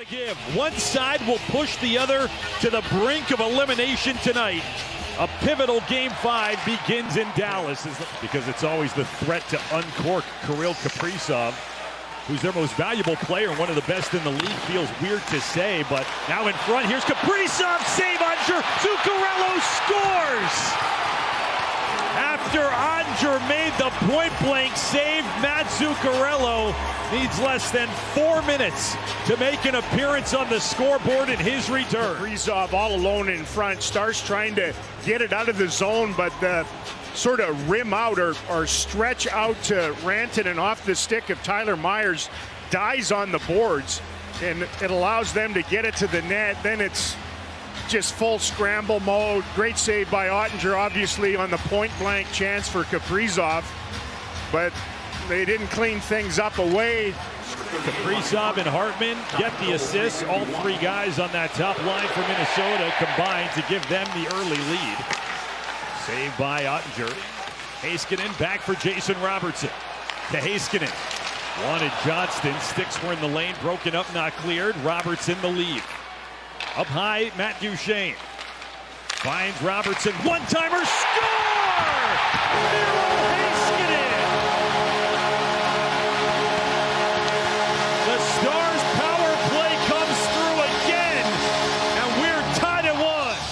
to give. One side will push the other to the brink of elimination tonight. A pivotal Game 5 begins in Dallas because it's always the threat to uncork Kirill Kaprizov, who's their most valuable player and one of the best in the league. Feels weird to say, but now in front, here's Kaprizov, save Onger, Zuccarello scores! After Onger made the point-blank save, Matt Zuccarello needs less than 4 minutes to make an appearance on the scoreboard in his return. Kaprizov all alone in front, starts trying to get it out of the zone, but the sort of rim out or stretch out to Rantanen off the stick of Tyler Myers dies on the boards, and it allows them to get it to the net. Then it's just full scramble mode. Great save by Oettinger, obviously, on the point-blank chance for Kaprizov, but they didn't clean things up away. Kaprizov and Hartman get the assists. All three guys on that top line for Minnesota combined to give them the early lead. Saved by Oettinger. Heiskanen back for Jason Robertson. To Heiskanen. Wanted Johnston. Sticks were in the lane. Broken up, not cleared. Robertson the lead. Up high, Matt Duchene. Finds Robertson. One-timer. Score! Heiskanen! The Stars' power play comes through again, and we're tied at 1.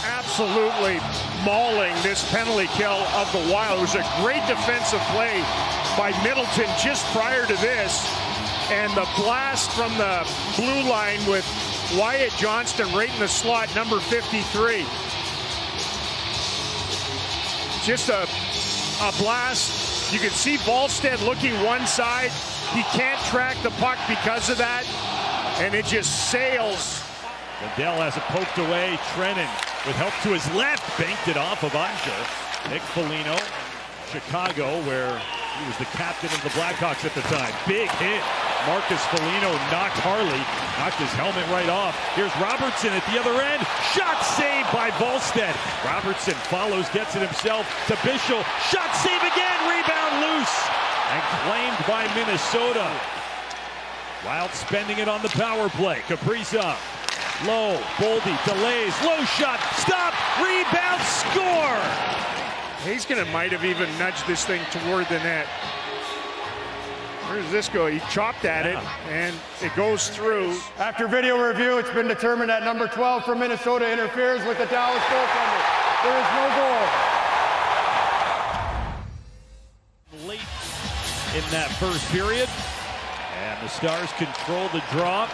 Absolutely mauling this penalty kill of the Wild. It was a great defensive play by Middleton just prior to this, and the blast from the blue line with Wyatt Johnston right in the slot, number 53. Just a blast. You can see Volstead looking one side. He can't track the puck because of that, and it just sails. Liddell has it poked away. Trennan with help to his left, banked it off of Onger. Nick Foligno, Chicago, where he was the captain of the Blackhawks at the time. Big hit. Marcus Foligno knocked Harley, knocked his helmet right off. Here's Robertson at the other end. Shot saved by Volstead. Robertson follows, gets it himself to Bischel. Shot save again. Rebound loose and claimed by Minnesota. Wild spending it on the power play. Kaprizov. Low. Boldy delays. Low shot. Stop. Rebound. Score. Heiskanen might have even nudged this thing toward the net. Where does this go? He chopped at it, and it goes through. After video review, it's been determined that number 12 from Minnesota interferes with the Dallas goaltender. There is no goal. Late in that first period, and the Stars control the draw.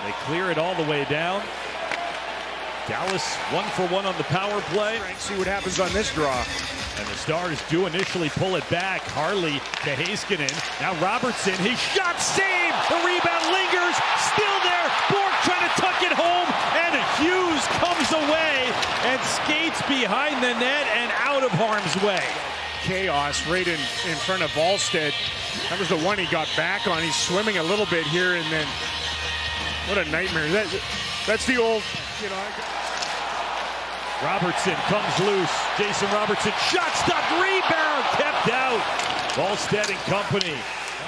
They clear it all the way down. Dallas 1-for-1 on the power play. See what happens on this draw. And the Stars do initially pull it back. Harley to Heiskanen. Now Robertson, his shot saved. The rebound lingers. Still there. Bork trying to tuck it home. And Hughes comes away and skates behind the net and out of harm's way. Chaos right in front of Volstead. That was the one he got back on. He's swimming a little bit here, and then what a nightmare. That's the old, you know. Robertson comes loose. Jason Robertson, shot stopped, rebound, kept out. Volstead and company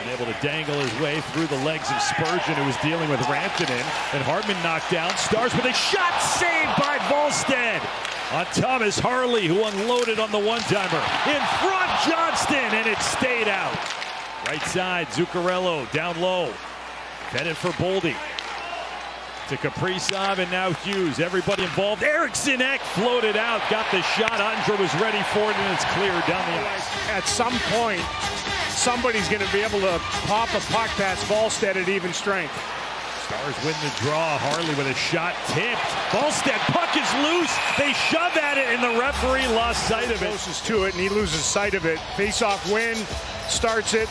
unable to dangle his way through the legs of Spurgeon, who was dealing with Rantanen. And Hartman knocked down. Stars with a shot saved by Volstead on Thomas Harley, who unloaded on the one-timer. In front, Johnston, and it stayed out. Right side, Zuccarello down low. Headed for Boldy. To Kaprizov, and now Hughes. Everybody involved. Eriksson Ek floated out, got the shot. Onger was ready for it, and it's cleared down the ice. At some point, somebody's going to be able to pop a puck past Volstead at even strength. Stars win the draw. Harley with a shot tipped. Volstead, puck is loose. They shove at it, and the referee lost sight of it. Closest to it, and he loses sight of it. Face-off win, starts it.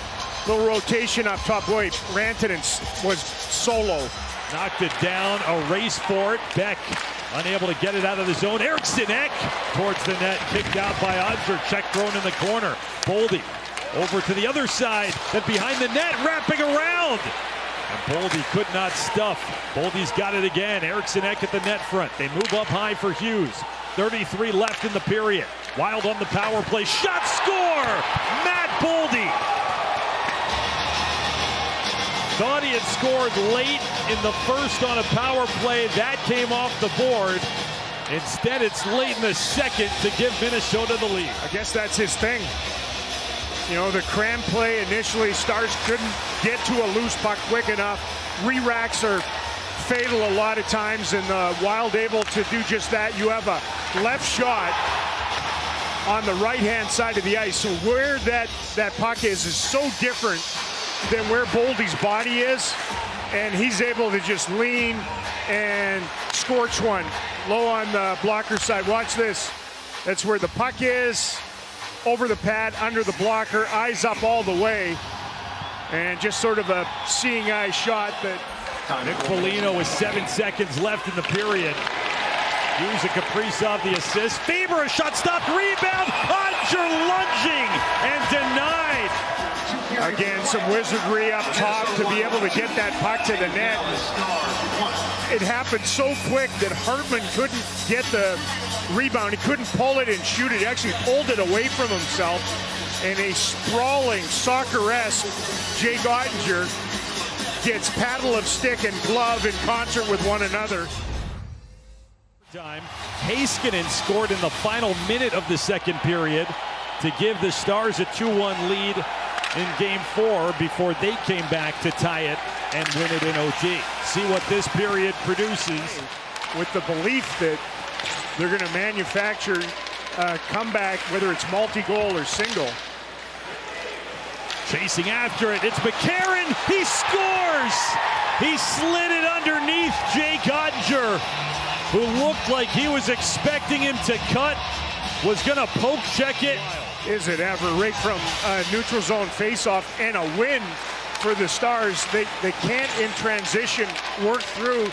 Little rotation up top. Boy, Rantanen was solo. Knocked it down, a race for it. Beck unable to get it out of the zone. Eriksson Ek towards the net, kicked out by Onger. Check thrown in the corner. Boldy over to the other side, then behind the net, wrapping around. And Boldy could not stuff. Boldy's got it again. Eriksson Ek at the net front. They move up high for Hughes. 33 left in the period. Wild on the power play. Shot, score! Matt Boldy. Thought he had scored late in the first on a power play. That came off the board. Instead, it's late in the second to give Minnesota the lead. I guess that's his thing. You know, the cram play initially, Stars couldn't get to a loose puck quick enough. Re-racks are fatal a lot of times, and Wild able to do just that. You have a left shot on the right-hand side of the ice. So where that puck is so different than where Boldy's body is, and he's able to just lean and scorch one low on the blocker side. Watch this. That's where the puck is, over the pad, under the blocker, eyes up all the way, and just sort of a seeing eye shot that Nick Foligno with 7 seconds left in the period. Hughes and Kaprizov the assist. Faber, a shot stopped, rebound. Ottinger lunging and denied. Again, some wizardry up top to be able to get that puck to the net. It happened so quick that Hartman couldn't get the rebound. He couldn't pull it and shoot it. He actually pulled it away from himself. And a sprawling, soccer-esque Jake Ottinger gets paddle of stick and glove in concert with one another. Heiskanen scored in the final minute of the second period to give the Stars a 2-1 lead in Game 4 before they came back to tie it and win it in OT. See what this period produces. With the belief that they're going to manufacture a comeback, whether it's multi-goal or single. Chasing after it, it's McCarron. He scores! He slid it underneath Jake Ottinger, who looked like he was expecting him to cut, was going to poke check it. Is it ever? Right from neutral zone faceoff, and a win for the Stars. They can't, in transition, work through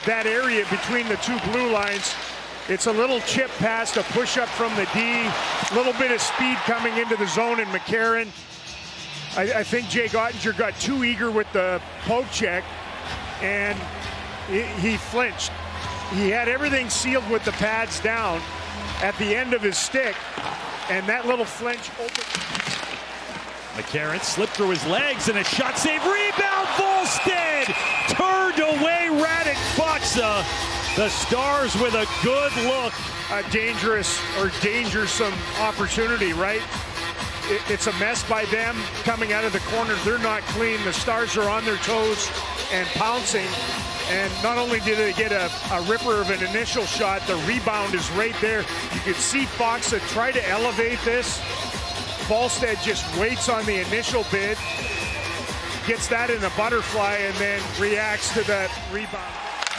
that area between the two blue lines. It's a little chip pass, a push-up from the D, a little bit of speed coming into the zone, and McCarron. I think Jake Ottinger got too eager with the poke check, and he flinched. He had everything sealed with the pads down at the end of his stick, and that little flinch opened. McCarron slipped through his legs, and a shot save, rebound, Volstead turned away Radek Faksa. The Stars with a good look. A dangerous or dangersome opportunity, right? It's a mess by them coming out of the corner. They're not clean. The Stars are on their toes and pouncing. And not only did they get a ripper of an initial shot, the rebound is right there. You could see Faksa try to elevate this. Volstead just waits on the initial bid, gets that in a butterfly, and then reacts to that rebound.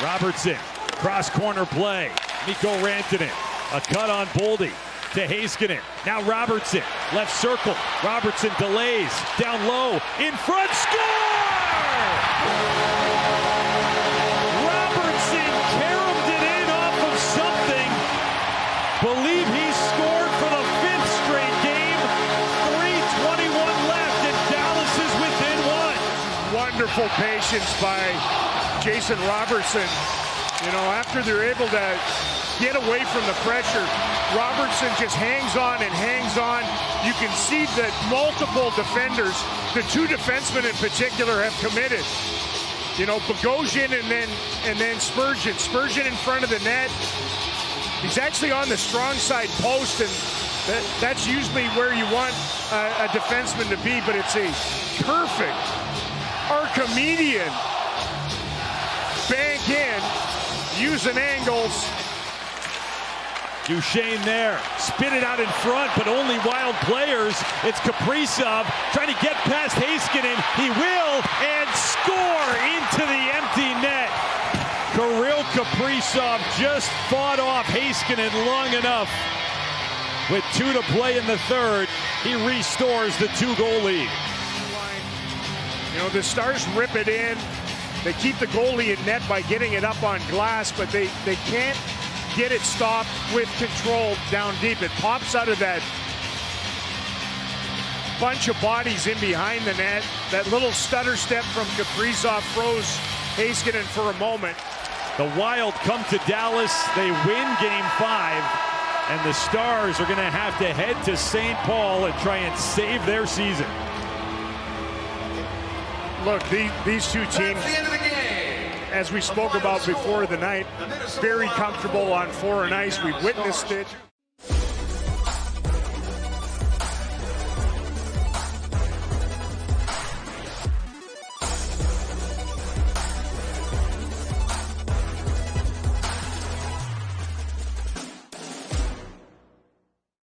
Robertson, cross corner play. Mikko Rantanen, a cut on Boldy to Heiskanen. Now Robertson, left circle. Robertson delays, down low, in front, score! Robertson caromed it in off of something. Believe he scored for the 5th straight game. 3:21 left, and Dallas is within 1. Wonderful patience by Jason Robertson. You know, after they're able to get away from the pressure, Robertson just hangs on and hangs on. You can see that multiple defenders, the 2 defensemen in particular, have committed. You know, Bogosian and then Spurgeon. Spurgeon in front of the net. He's actually on the strong side post, and that's usually where you want a defenseman to be, but it's a perfect Archimedean bank in, using angles. Duchesne there, spin it out in front, but only Wild players. It's Kaprizov trying to get past Heiskanen. He will, and score into the empty net. Kirill Kaprizov just fought off Heiskanen long enough. With 2 to play in the third, he restores the 2-goal lead. You know, the Stars rip it in. They keep the goalie in net by getting it up on glass, but they can't get it stopped with control down deep. It pops out of that bunch of bodies in behind the net. That little stutter step from Kaprizov froze Heiskanen for a moment. The Wild come to Dallas. They win Game 5, and the Stars are going to have to head to St. Paul and try and save their season. look, these two teams, as we spoke about before the night, very comfortable on foreign ice. We've witnessed it.